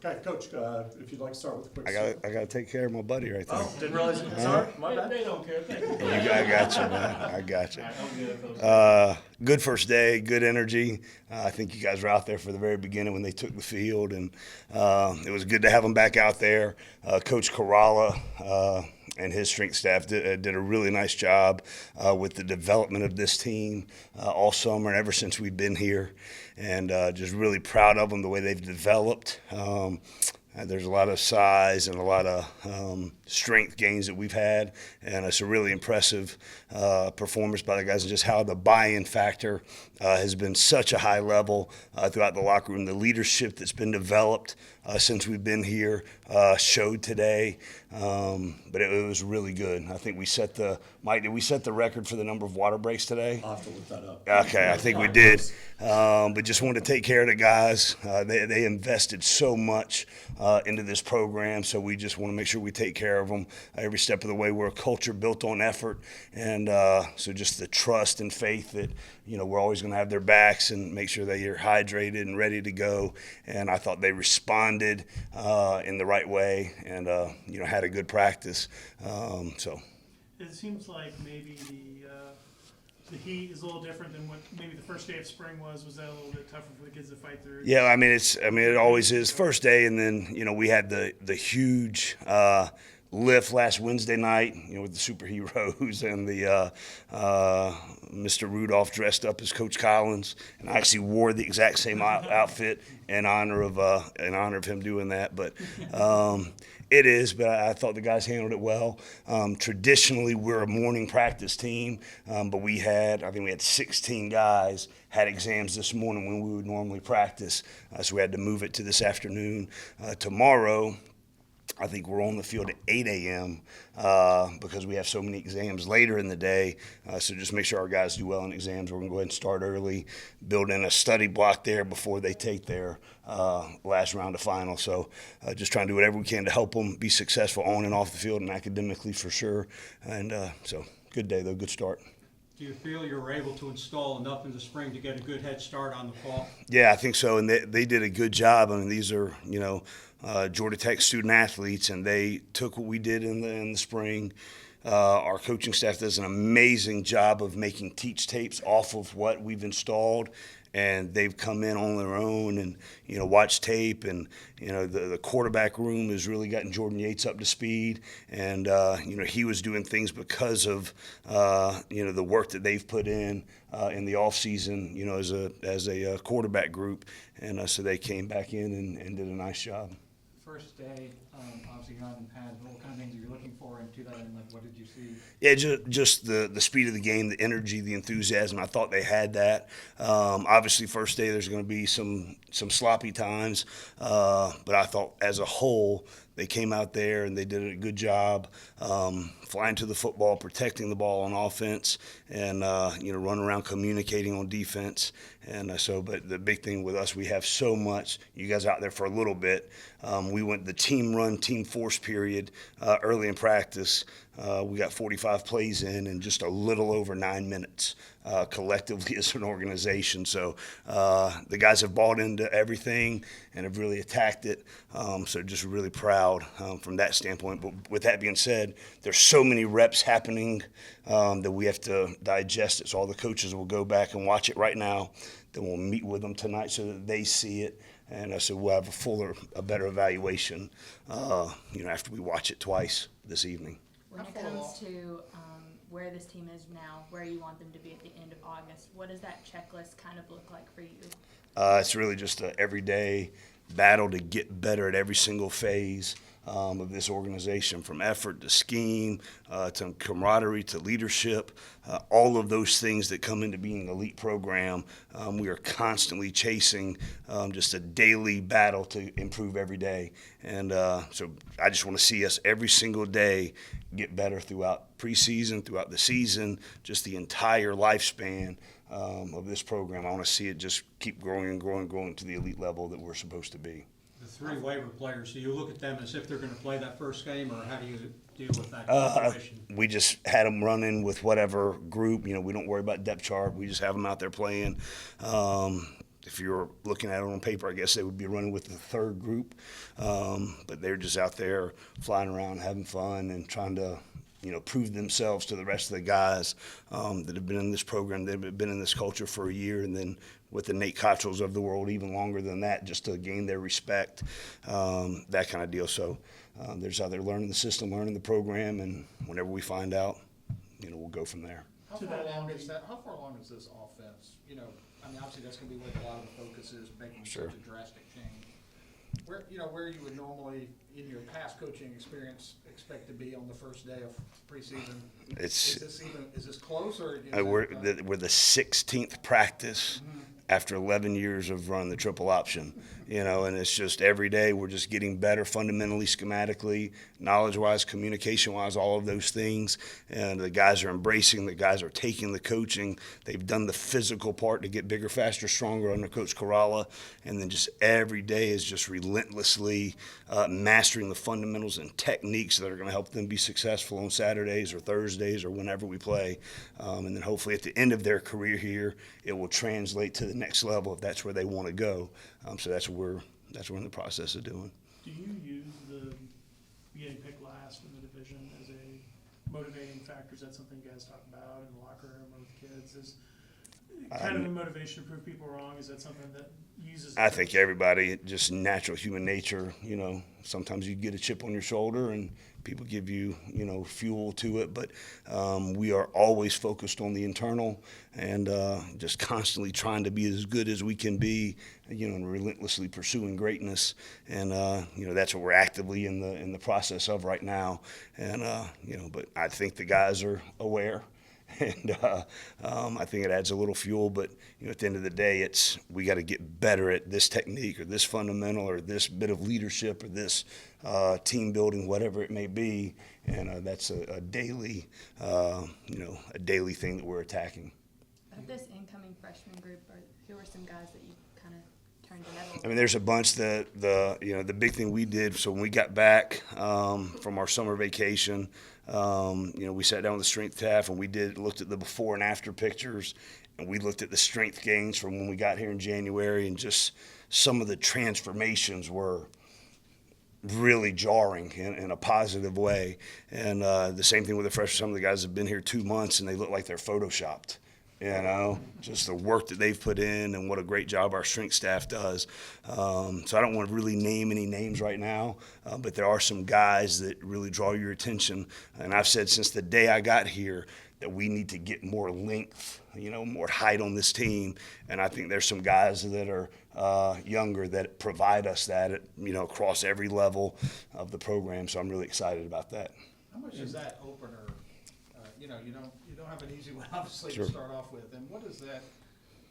Okay, Coach, if you'd like to start with a quick. I got to take care of my buddy right there. Oh, didn't realize. Sorry, my bad. They don't care. Thank you. I got you, man. I got you. All right, I'm good, Coach. Good first day, good energy. I think you guys were out there for the very beginning when they took the field, and it was good to have them back out there. Coach Kerala and his strength staff did a really nice job with the development of this team all summer and ever since we've been here, and just really proud of them, the way they've developed. There's a lot of size and a lot of strength gains that we've had, and it's a really impressive performance by the guys, and just how the buy-in factor has been such a high level throughout the locker room. The leadership that's been developed since we've been here showed today, but it was really good. I think we set Mike, did we set the record for the number of water breaks today? I'll have to look that up. Okay, I think we did. But just wanted to take care of the guys. They invested so much into this program, so we just want to make sure we take care of them every step of the way. We're a culture built on effort, and so just the trust and faith that we're always going to have their backs and make sure that you're hydrated and ready to go. And I thought they responded in the right way, and had a good practice. So. It seems like maybe the heat is a little different than what maybe the first day of spring was. Was that a little bit tougher for the kids to fight through? Yeah, I mean it always is. First day, and then we had the huge lift last Wednesday night, with the superheroes and the Mr. Rudolph dressed up as Coach Collins, and I actually wore the exact same outfit in honor of him doing that. But it is, but I thought the guys handled it well. Traditionally, we're a morning practice team, but I think we had 16 guys had exams this morning when we would normally practice, so we had to move it to this afternoon. Tomorrow, I think we're on the field at 8 a.m. Because we have so many exams later in the day. So just make sure our guys do well in exams. We're going to go ahead and start early, build in a study block there before they take their last round of finals. So just trying to do whatever we can to help them be successful on and off the field and academically for sure. And so good day, though, good start. Do you feel you were able to install enough in the spring to get a good head start on the fall? Yeah, I think so, and they did a good job. I mean, these are, Georgia Tech student athletes, and they took what we did in the spring. Our coaching staff does an amazing job of making teach tapes off of what we've installed, and they've come in on their own and watch tape, and the quarterback room has really gotten Jordan Yates up to speed, and he was doing things because of the work that they've put in the off season, as a quarterback group, and so they came back in and did a nice job. First day, obviously you're on pads, but what kind of things are you looking for into that, and what did you see? Yeah, just the speed of the game, the energy, the enthusiasm. I thought they had that. Obviously, first day there's going to be some sloppy times, but I thought as a whole they came out there and they did a good job flying to the football, protecting the ball on offense, and running around communicating on defense. And but the big thing with us, we have so much. You guys out there for a little bit. We went the team run, team force period early in practice. We got 45 plays in just a little over 9 minutes collectively as an organization. So the guys have bought into everything and have really attacked it. So just really proud from that standpoint. But with that being said, there's so many reps happening that we have to digest it. So all the coaches will go back and watch it right now. Then we'll meet with them tonight so that they see it. And so we'll have a better evaluation, after we watch it twice this evening. When it comes to where this team is now, where you want them to be at the end of August, what does that checklist kind of look like for you? It's really just an everyday battle to get better at every single phase of this organization, from effort to scheme to camaraderie to leadership, all of those things that come into being an elite program. We are constantly chasing just a daily battle to improve every day. And so I just want to see us every single day get better throughout preseason, throughout the season, just the entire lifespan of this program. I want to see it just keep growing and growing and growing to the elite level that we're supposed to be. The three waiver players, so you look at them as if they're going to play that first game, or how do you deal with that situation? We just had them running with whatever group. We don't worry about depth chart. We just have them out there playing. if you're looking at it on paper, I guess they would be running with the third group. But they're just out there flying around, having fun, and trying to, prove themselves to the rest of the guys that have been in this program, that have been in this culture for a year, and then with the Nate Cottrells of the world even longer than that, just to gain their respect, that kind of deal. So they're just out there learning the system, learning the program, and whenever we find out, we'll go from there. How far along is this offense? Obviously that's gonna be where a lot of the focus is, making Sure. such a drastic change. Where you would normally, in your past coaching experience, expect to be on the first day of preseason? Is this close, or? We're the 16th practice after 11 years of running the triple option, and it's just every day we're just getting better fundamentally, schematically, knowledge-wise, communication-wise, all of those things. And the guys are embracing, the guys are taking the coaching. They've done the physical part to get bigger, faster, stronger under Coach Corrala. And then just every day is just relentlessly mastering the fundamentals and techniques that are going to help them be successful on Saturdays or Thursdays or whenever we play. And then hopefully at the end of their career here, it will translate to the next level if that's where they want to go. So that's what we're in the process of doing. Do you use the getting picked last in the division as a motivating factor? Is that something you guys talk about in the locker room or with kids? Is kind of a motivation to prove people wrong? Is that something that uses? I think everybody, just natural human nature, sometimes you get a chip on your shoulder and people give you, fuel to it. But we are always focused on the internal and just constantly trying to be as good as we can be, and relentlessly pursuing greatness. And, that's what we're actively in the process of right now. And, but I think the guys are aware. And I think it adds a little fuel, but at the end of the day, we got to get better at this technique or this fundamental or this bit of leadership or this team building, whatever it may be, and that's a daily, a daily thing that we're attacking. Of this incoming freshman group, who are some guys that you kind of turned together? I mean, there's a bunch that the big thing we did. So when we got back from our summer vacation. We sat down with the strength staff and we looked at the before and after pictures, and we looked at the strength gains from when we got here in January, and just some of the transformations were really jarring in a positive way. And the same thing with the freshmen. Some of the guys have been here 2 months and they look like they're photoshopped. Just the work that they've put in and what a great job our strength staff does. So I don't want to really name any names right now, but there are some guys that really draw your attention. And I've said since the day I got here that we need to get more length, more height on this team. And I think there's some guys that are younger that provide us that, across every level of the program. So I'm really excited about that. How much is that opener? You don't have an easy one, obviously, Sure. to start off with. And what is that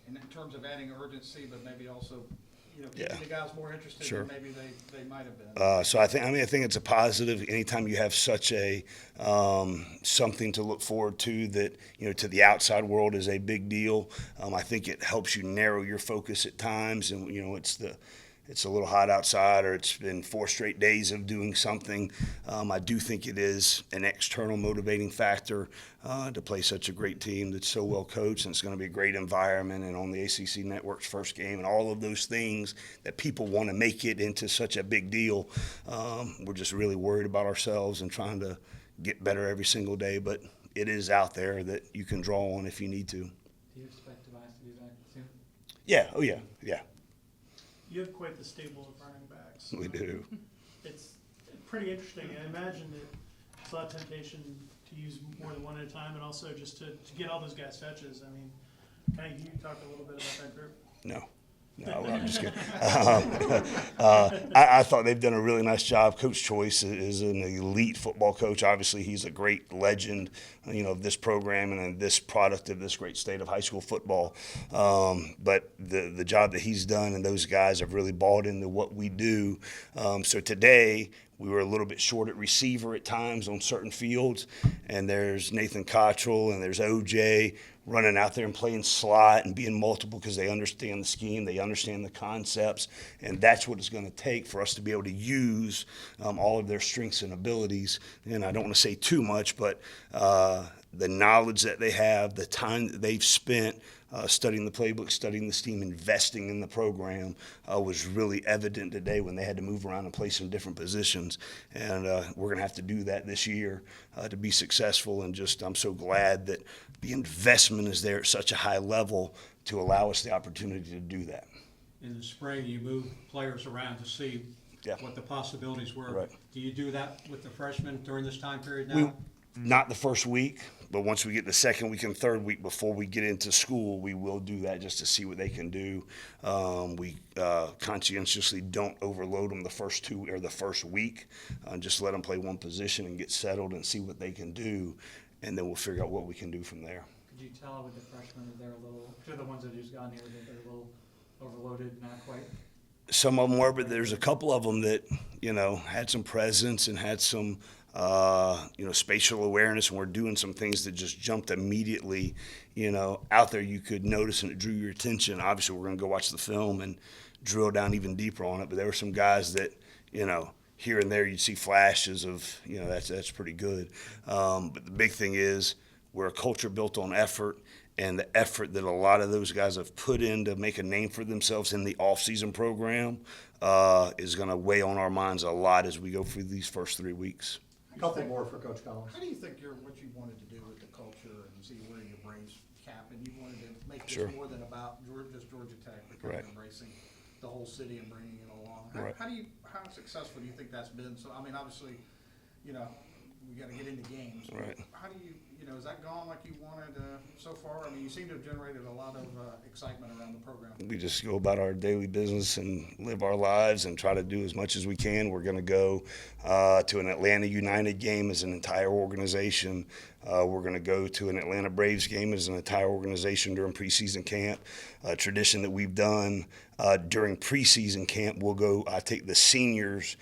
in terms of adding urgency, but maybe also, keeping the guys more interested Sure. than maybe they might have been? So I think it's a positive. Anytime you have such a something to look forward to that, to the outside world is a big deal. I think it helps you narrow your focus at times, and it's a little hot outside, or it's been 4 straight days of doing something. I do think it is an external motivating factor to play such a great team that's so well coached, and it's going to be a great environment, and on the ACC Network's first game, and all of those things that people want to make it into such a big deal. We're just really worried about ourselves and trying to get better every single day, but it is out there that you can draw on if you need to. Do you expect Tobias to be back soon? Yeah, oh yeah. You have quite the stable of running backs. We do. It's pretty interesting. I imagine that it's a lot of temptation to use more than one at a time, and also just to get all those guys touches. I mean, can you talk a little bit about that group? No, I'm just kidding. I thought they've done a really nice job. Coach Choice is an elite football coach. Obviously, he's a great legend, of this program and this product of this great state of high school football. But the job that he's done, and those guys have really bought into what we do. So today, we were a little bit short at receiver at times on certain fields, and there's Nathan Cottrell and there's OJ running out there and playing slot and being multiple because they understand the scheme, they understand the concepts, and that's what it's going to take for us to be able to use all of their strengths and abilities. And I don't want to say too much, but the knowledge that they have, the time that they've spent studying the playbook, studying this team, investing in the program was really evident today when they had to move around and play some different positions. And we're going to have to do that this year to be successful. And just I'm so glad that the investment is there at such a high level to allow us the opportunity to do that. In the spring, you move players around to see Yeah. what the possibilities were. Right. Do you do that with the freshmen during this time period now? Not the first week, but once we get the second week and third week before we get into school, we will do that just to see what they can do. We conscientiously don't overload them the first two or the first week. Just let them play one position and get settled and see what they can do, and then we'll figure out what we can do from there. Could you tell with the freshmen that they're a little, to the ones that have just gotten here, that they're a little overloaded, not quite? Some of them were, but there's a couple of them that, had some presence and had some, spatial awareness, and were doing some things that just jumped immediately, out there. You could notice, and it drew your attention. Obviously, we're going to go watch the film and drill down even deeper on it, but there were some guys that, here and there you'd see flashes of, that's pretty good. But the big thing is we're a culture built on effort, and the effort that a lot of those guys have put in to make a name for themselves in the off-season program is going to weigh on our minds a lot as we go through these first 3 weeks. A couple more for Coach Collins. How do you think what you wanted to do with the culture and see where your Braves cap, and you wanted to make this Sure. more than about just Georgia Tech, but kind Right. of embracing the whole city and bringing it along? Right. How successful do you think that's been? So, I mean, obviously, we got to get into games. but Right. How do you, has that gone like you wanted so far? I mean, you seem to have generated a lot of excitement around the program. We just go about our daily business and live our lives and try to do as much as we can. We're going to go to an Atlanta United game as an entire organization. We're going to go to an Atlanta Braves game as an entire organization during preseason camp. A tradition that we've done during preseason camp, I take the seniors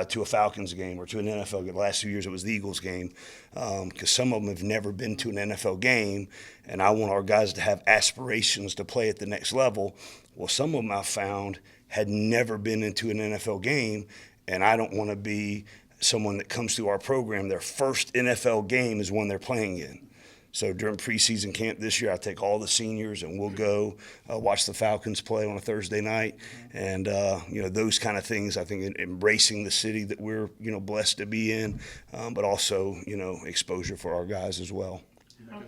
to a Falcons game or to an NFL game. The last 2 years it was the Eagles game, because some of them have never been to an NFL game, and I want our guys to have aspirations to play at the next level. Well, some of them I've found had never been into an NFL game, and I don't want to be someone that comes through our program, their first NFL game is one they're playing in. So during preseason camp this year, I take all the seniors and we'll go watch the Falcons play on a Thursday night. And, those kind of things, I think embracing the city that we're, blessed to be in, but also, exposure for our guys as well.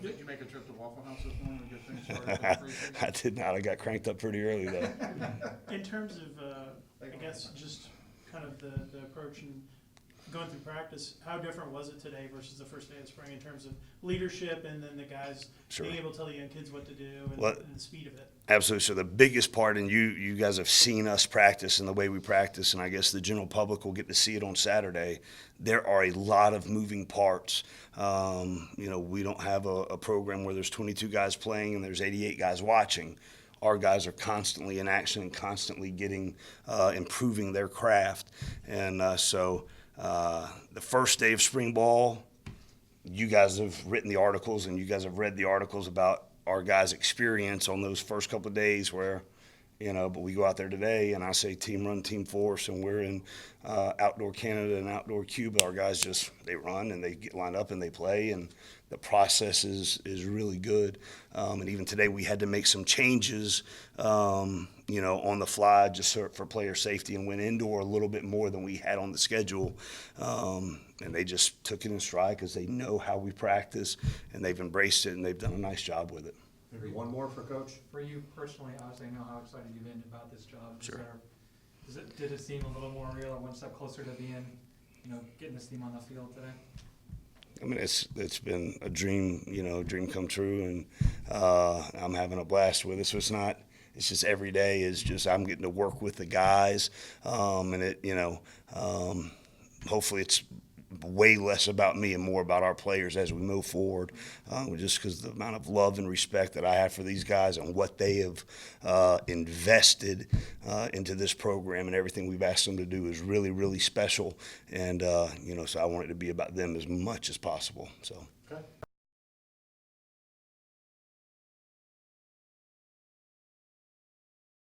Did you make a trip to Waffle House this morning to get things started for preseason? I did not. I got cranked up pretty early, though. In terms of, I guess, just kind of the approach and going through practice, how different was it today versus the first day of spring in terms of leadership and then the guys Sure. being able to tell the young kids what to do and, Well, and the speed of it? Absolutely. So the biggest part, and you guys have seen us practice and the way we practice, and I guess the general public will get to see it on Saturday. There are a lot of moving parts. We don't have a program where there's 22 guys playing and there's 88 guys watching. Our guys are constantly in action and constantly improving their craft. And so the first day of spring ball, you guys have written the articles and you guys have read the articles about our guys' experience on those first couple of days where, but we go out there today and I say team run, team force, and we're in outdoor Canada and outdoor Cuba. Our guys they run and they get lined up and they play, and the process is really good. And even today we had to make some changes, on the fly just for player safety, and went indoor a little bit more than we had on the schedule. And they just took it in stride because they know how we practice and they've embraced it and they've done a nice job with it. Maybe one more for Coach. For you personally, obviously, I know how excited you've been about this job. Sure. Did it seem a little more real or one step closer to being, getting this team on the field today? I mean, it's been a dream, dream come true, and I'm having a blast with it. So it's just every day is just I'm getting to work with the guys, and hopefully it's way less about me and more about our players as we move forward, just because the amount of love and respect that I have for these guys and what they have invested into this program and everything we've asked them to do is really, really special. And, so I want it to be about them as much as possible. So. Okay.